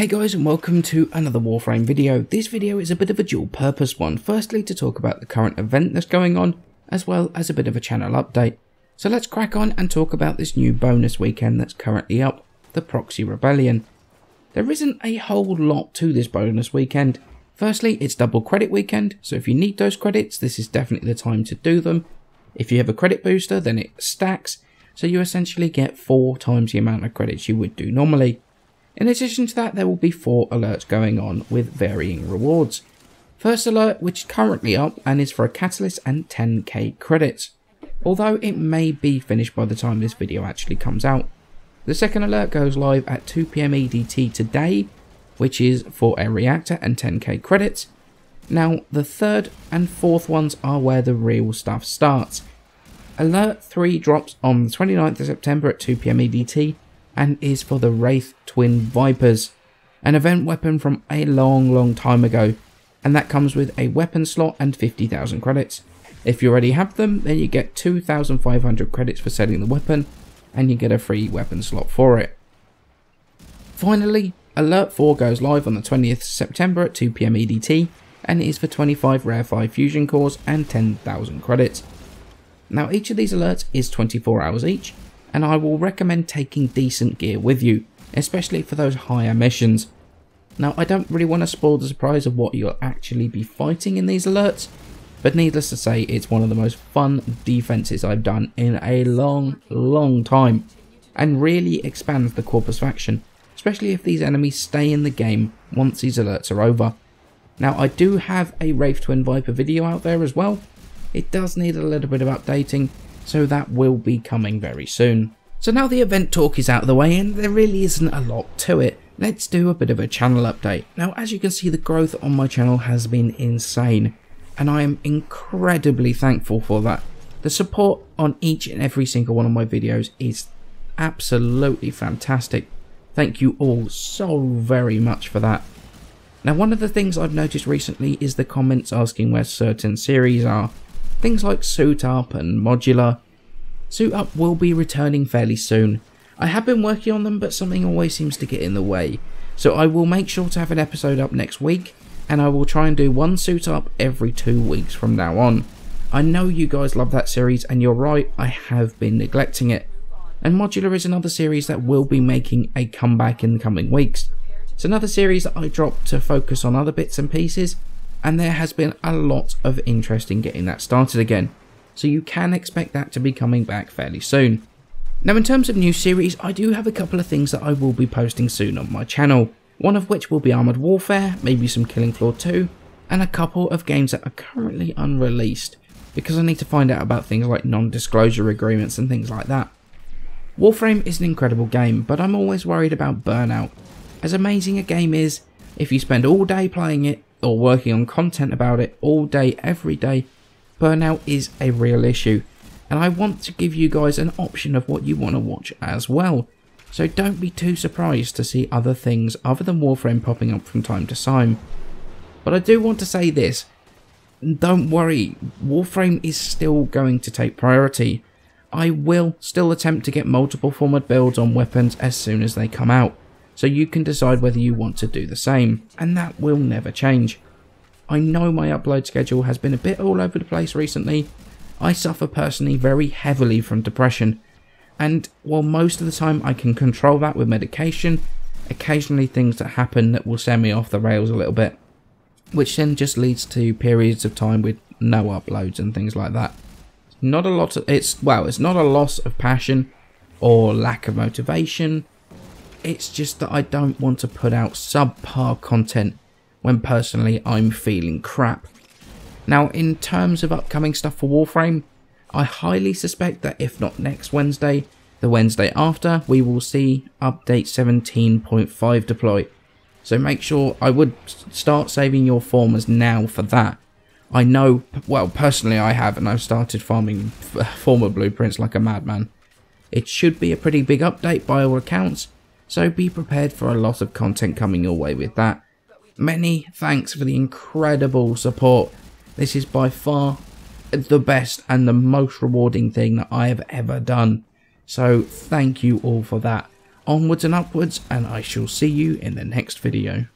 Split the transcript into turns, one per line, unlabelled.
Hey guys, and welcome to another Warframe video. This video is a bit of a dual purpose one. Firstly, to talk about the current event that's going on, as well as a bit of a channel update. So let's crack on and talk about this new bonus weekend that's currently up, the Proxy Rebellion. There isn't a whole lot to this bonus weekend. Firstly, it's double credit weekend, so if you need those credits, this is definitely the time to do them. If you have a credit booster, then it stacks, so you essentially get 4 times the amount of credits you would do normally. In addition to that, there will be 4 alerts going on with varying rewards. First alert, which is currently up and is for a catalyst and 10k credits, although it may be finished by the time this video actually comes out. The second alert goes live at 2 PM EDT today, which is for a reactor and 10k credits. Now, the third and fourth ones are where the real stuff starts. Alert 3 drops on the 29th of September at 2 PM EDT and is for the Wraith Twin Vipers, an event weapon from a long time ago, and that comes with a weapon slot and 50,000 credits. If you already have them, then you get 2,500 credits for selling the weapon, and you get a free weapon slot for it. Finally, Alert 4 goes live on the 20th of September at 2 PM EDT, and it is for 25 rarefied fusion cores and 10,000 credits. Now, each of these alerts is 24 hours each, and I will recommend taking decent gear with you, especially for those higher missions. Now, I don't really want to spoil the surprise of what you'll actually be fighting in these alerts, but needless to say, it's one of the most fun defenses I've done in a long time, and really expands the Corpus faction, especially if these enemies stay in the game once these alerts are over. Now, I do have a Wraith Twin Viper video out there as well. It does need a little bit of updating, so that will be coming very soon. So now the event talk is out of the way and there really isn't a lot to it, let's do a bit of a channel update. Now, as you can see, the growth on my channel has been insane, and I am incredibly thankful for that. The support on each and every single one of my videos is absolutely fantastic. Thank you all so very much for that. Now, one of the things I've noticed recently is the comments asking where certain series are. Things like Suit Up and Modular. Suit Up will be returning fairly soon. I have been working on them, but something always seems to get in the way. So I will make sure to have an episode up next week, and I will try and do one Suit Up every 2 weeks from now on. I know you guys love that series, and you're right, I have been neglecting it. And Modular is another series that will be making a comeback in the coming weeks. It's another series that I dropped to focus on other bits and pieces, and there has been a lot of interest in getting that started again, so you can expect that to be coming back fairly soon. Now, in terms of new series, I do have a couple of things that I will be posting soon on my channel, one of which will be Armoured Warfare, maybe some Killing Floor 2, and a couple of games that are currently unreleased, because I need to find out about things like non-disclosure agreements and things like that. Warframe is an incredible game, but I'm always worried about burnout. As amazing a game is, if you spend all day playing it, or working on content about it all day, every day, burnout is a real issue, and I want to give you guys an option of what you want to watch as well. So don't be too surprised to see other things other than Warframe popping up from time to time. But I do want to say this, don't worry, Warframe is still going to take priority. I will still attempt to get multiple format builds on weapons as soon as they come out, so you can decide whether you want to do the same, and that will never change. I know my upload schedule has been a bit all over the place recently. I suffer personally very heavily from depression, and while most of the time I can control that with medication, occasionally things that happen that will send me off the rails a little bit, which then just leads to periods of time with no uploads and things like that. It's not a loss of passion or lack of motivation. It's just that I don't want to put out subpar content when personally I'm feeling crap. Now, in terms of upcoming stuff for Warframe, I highly suspect that if not next Wednesday, the Wednesday after, we will see update 17.5 deploy. So make sure, I would start saving your formers now for that. I know, well, personally I have, and I've started farming former blueprints like a madman. It should be a pretty big update by all accounts, so be prepared for a lot of content coming your way with that. Many thanks for the incredible support. This is by far the best and the most rewarding thing that I have ever done. So thank you all for that. onwards and upwards, and I shall see you in the next video.